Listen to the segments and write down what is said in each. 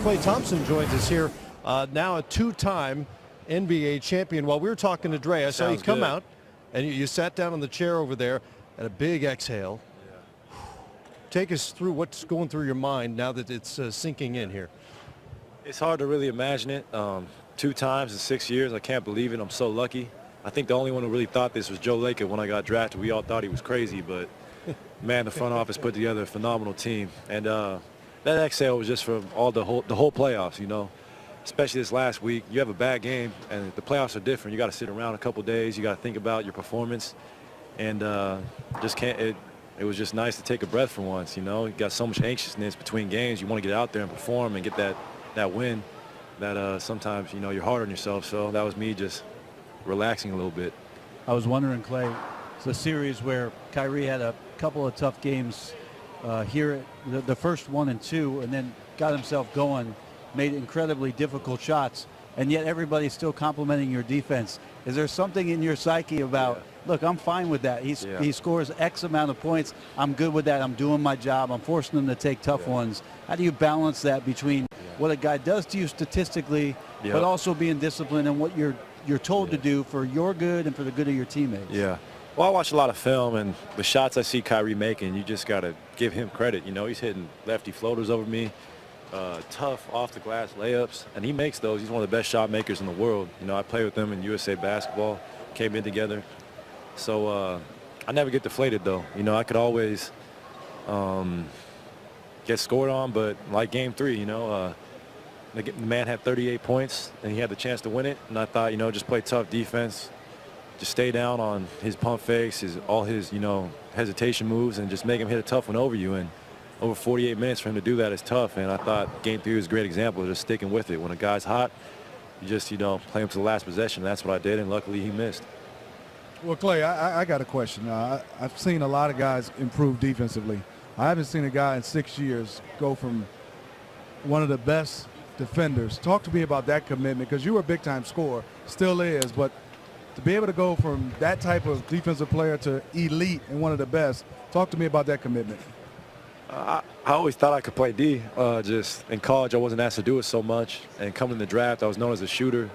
Klay Thompson joins us here, now a two-time NBA champion. While we were talking to Dre, I saw you come out, and you sat down on the chair over there, and a big exhale. Yeah. Take us through what's going through your mind now that it's sinking in here. It's hard to really imagine it. 2 times in 6 years, I can't believe it. I'm so lucky. I think the only one who really thought this was Joe Lacob when I got drafted. We all thought he was crazy, but man, the front office put together a phenomenal team. And that exhale was just from the whole playoffs, you know. Especially this last week, you have a bad game, and the playoffs are different. You got to sit around a couple days. You got to think about your performance, and just can't. It was just nice to take a breath for once, you know. You got so much anxiousness between games. You want to get out there and perform and get that win. That sometimes, you know, you're hard on yourself. So that was me just relaxing a little bit. I was wondering, Klay, it's a series where Kyrie had a couple of tough games here, the first 1 and 2, and then got himself going, made incredibly difficult shots, and yet everybody's still complimenting your defense. Is there something in your psyche about, look, I'm fine with that. He scores X amount of points. I'm good with that. I'm doing my job. I'm forcing him to take tough ones. How do you balance that between what a guy does to you statistically, but also being disciplined and what you're told to do for your good and for the good of your teammates? Yeah. Well, I watch a lot of film, and the shots I see Kyrie making, you just got to give him credit. You know, he's hitting lefty floaters over me, tough off-the-glass layups, and he makes those. He's one of the best shot makers in the world. You know, I played with him in USA basketball, came in together. So I never get deflated, though. You know, I could always get scored on, but like Game 3, you know, the man had 38 points, and he had the chance to win it. And I thought, you know, just play tough defense, just stay down on his pump fakes, all his, you know, hesitation moves, and just make him hit a tough one over you. And over 48 minutes for him to do that is tough. And I thought Game 3 was a great example of just sticking with it. When a guy's hot, you just, you know, play him to the last possession. That's what I did, and luckily he missed. Well, Klay, I got a question. I've seen a lot of guys improve defensively. I haven't seen a guy in 6 years go from one of the best defenders. Talk to me about that commitment, because you were a big-time scorer, still is, but to be able to go from that type of defensive player to elite and one of the best, talk to me about that commitment. I always thought I could play D. Just in college, I wasn't asked to do it so much. And coming in the draft, I was known as a shooter.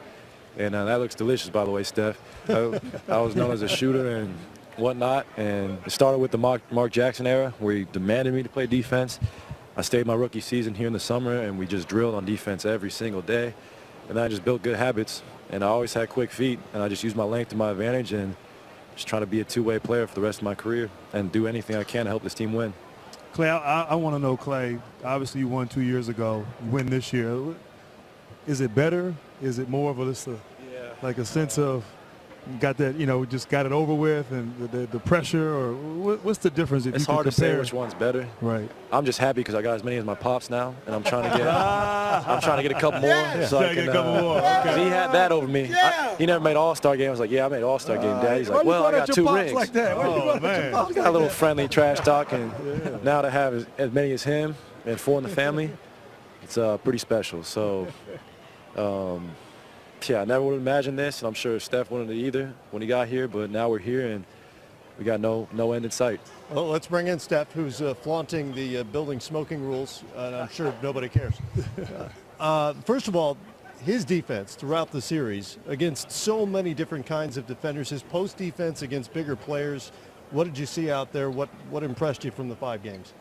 And that looks delicious, by the way, Steph. I was known as a shooter and whatnot. And it started with the Mark Jackson era, where he demanded me to play defense. I stayed my rookie season here in the summer, and we just drilled on defense every single day. And I just built good habits. And I always had quick feet, and I just used my length to my advantage and just trying to be a two-way player for the rest of my career and do anything I can to help this team win. Klay, I want to know, Klay, obviously you won 2 years ago, you win this year. Is it better? Is it more of like a sense of got that, you know, just got it over with, and the pressure, or what's the difference? If it's you hard can to say compare? which one's better. Right. I'm just happy because I got as many as my pops now, and I'm trying to get a couple more. So I can get a couple more. Okay. He had that over me. He never made All-Star game. I was like, yeah, I made All-Star game, Dad. He's like, well, I got 2 rings. Like that? Oh, man. I got a little friendly trash talk, and now to have as many as him and 4 in the family, it's pretty special. So, yeah, I never would have imagined this, and I'm sure Steph wouldn't have either when he got here, but now we're here, and we got no end in sight. Well, let's bring in Steph, who's flaunting the building smoking rules, and I'm sure nobody cares. First of all, his defense throughout the series against so many different kinds of defenders, his post defense against bigger players, what did you see out there? What impressed you from the 5 games?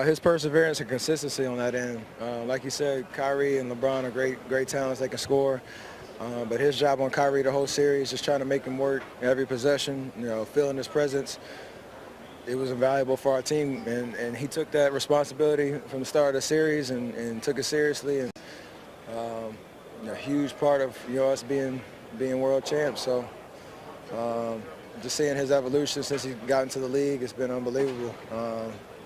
His perseverance and consistency on that end. Like you said, Kyrie and LeBron are great talents. They can score. But his job on Kyrie the whole series, just trying to make him work every possession, you know, feeling his presence. It was invaluable for our team, and he took that responsibility from the start of the series and took it seriously. And a huge part of, you know, us being world champs. So just seeing his evolution since he got into the league, it's been unbelievable.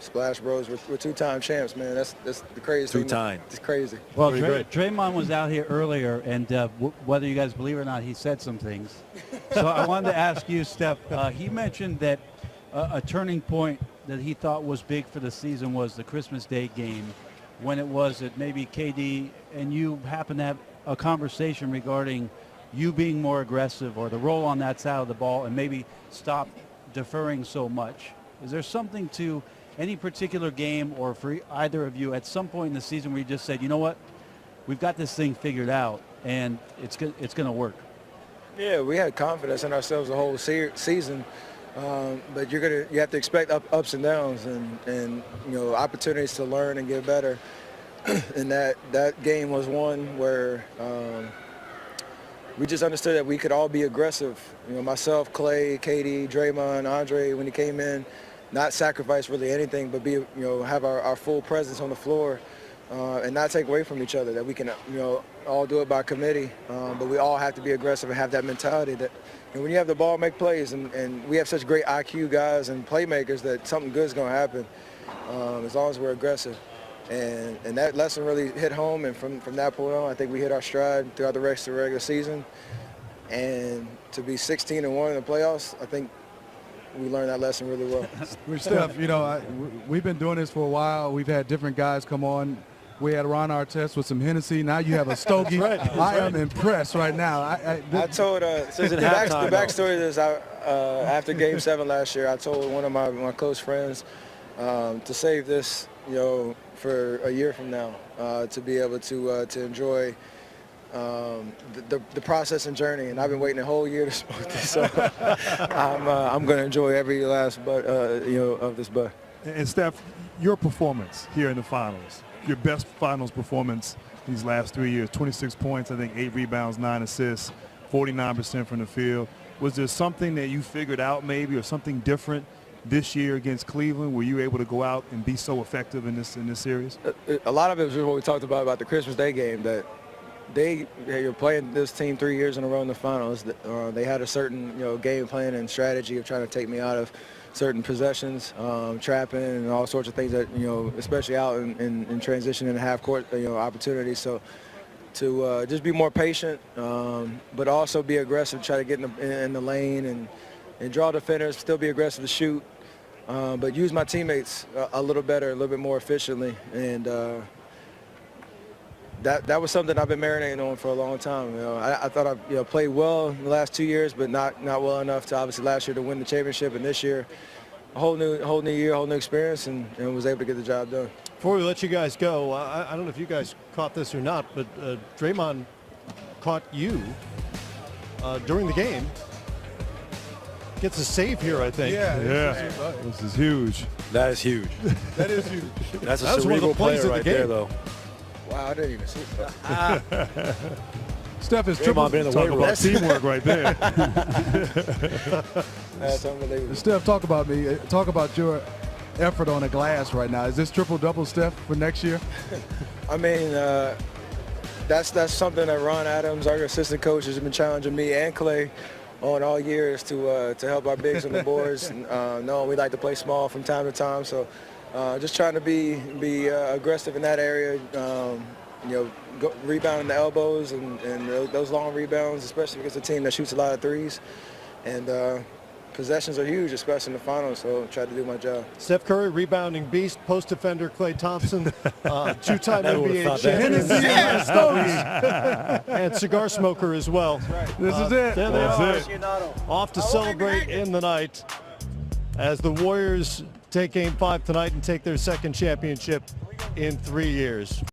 Splash Bros, we're 2-time champs, man. That's the craziest thing. 2-time. It's crazy. Well, Draymond was out here earlier, and whether you guys believe it or not, he said some things. So I wanted to ask you, Steph, he mentioned that a turning point that he thought was big for the season was the Christmas Day game, when it was that maybe KD and you happened to have a conversation regarding you being more aggressive or the role on that side of the ball and maybe stop deferring so much. Is there something to any particular game, or for either of you at some point in the season where you just said, you know what, we've got this thing figured out, and it's going to work. Yeah, we had confidence in ourselves the whole season, but you have to expect ups and downs, and opportunities to learn and get better. And that game was one where we just understood that we could all be aggressive. Myself, Klay, KD, Draymond, Andre, when he came in, not sacrifice really anything, but have our full presence on the floor. And not take away from each other, that we can, all do it by committee, but we all have to be aggressive and have that mentality that when you have the ball, make plays, and we have such great IQ guys and playmakers that something good is going to happen as long as we're aggressive. And that lesson really hit home, and from that point on, I think we hit our stride throughout the rest of the regular season. And to be 16-1 in the playoffs, I think we learned that lesson really well. Steph, we've been doing this for a while. We've had different guys come on. We had Ron Artest with some Hennessy. Now you have a Stogie. I am impressed right now. I told the backstory to this. After Game 7 last year, I told one of my close friends to save this, for a year from now, to be able to enjoy the process and journey. And I've been waiting a whole year to smoke this, so I'm going to enjoy every last of this bud. And Steph, your performance here in the finals, your best finals performance these last 3 years, 26 points, I think 8 rebounds, 9 assists, 49% from the field. Was there something that you figured out maybe, or something different this year against Cleveland? Were you able to go out and be so effective in this series? A lot of it was what we talked about the Christmas Day game, that they were playing this team 3 years in a row in the finals. They had a certain game plan and strategy of trying to take me out of certain possessions, trapping, and all sorts of things that especially out in transition and half court opportunities. So to just be more patient, but also be aggressive, try to get in the lane and draw defenders, still be aggressive to shoot, but use my teammates a little better, a little bit more efficiently. And that was something I've been marinating on for a long time. I thought I played well in the last 2 years, but not well enough to obviously last year to win the championship, and this year a whole new year, whole new experience, and was able to get the job done. Before we let you guys go, I don't know if you guys caught this or not, but Draymond caught you during the game. Gets a save here, I think. Yeah. This is huge. That is huge. That is huge. That's That a was one of the cerebral plays player of the right game. there, though. Wow, I didn't even see that. Steph is triple. Been in the Talk weight room. about teamwork right there. That's unbelievable. Steph, talk about me. Talk about your effort on the glass right now. Is this triple-double, Steph, for next year? I mean, that's something that Ron Adams, our assistant coach, has been challenging me and Klay on all years to help our bigs on the boards. Knowing we like to play small from time to time, so just trying to be aggressive in that area. Rebounding the elbows and those long rebounds, especially against a team that shoots a lot of threes. And possessions are huge, especially in the finals, so try to do my job. Steph Curry, rebounding beast, post defender Klay Thompson, two-time NBA champion, and cigar smoker as well. This is it. There they are, off to celebrate in the night as the Warriors take Game 5 tonight and take their second championship in 3 years.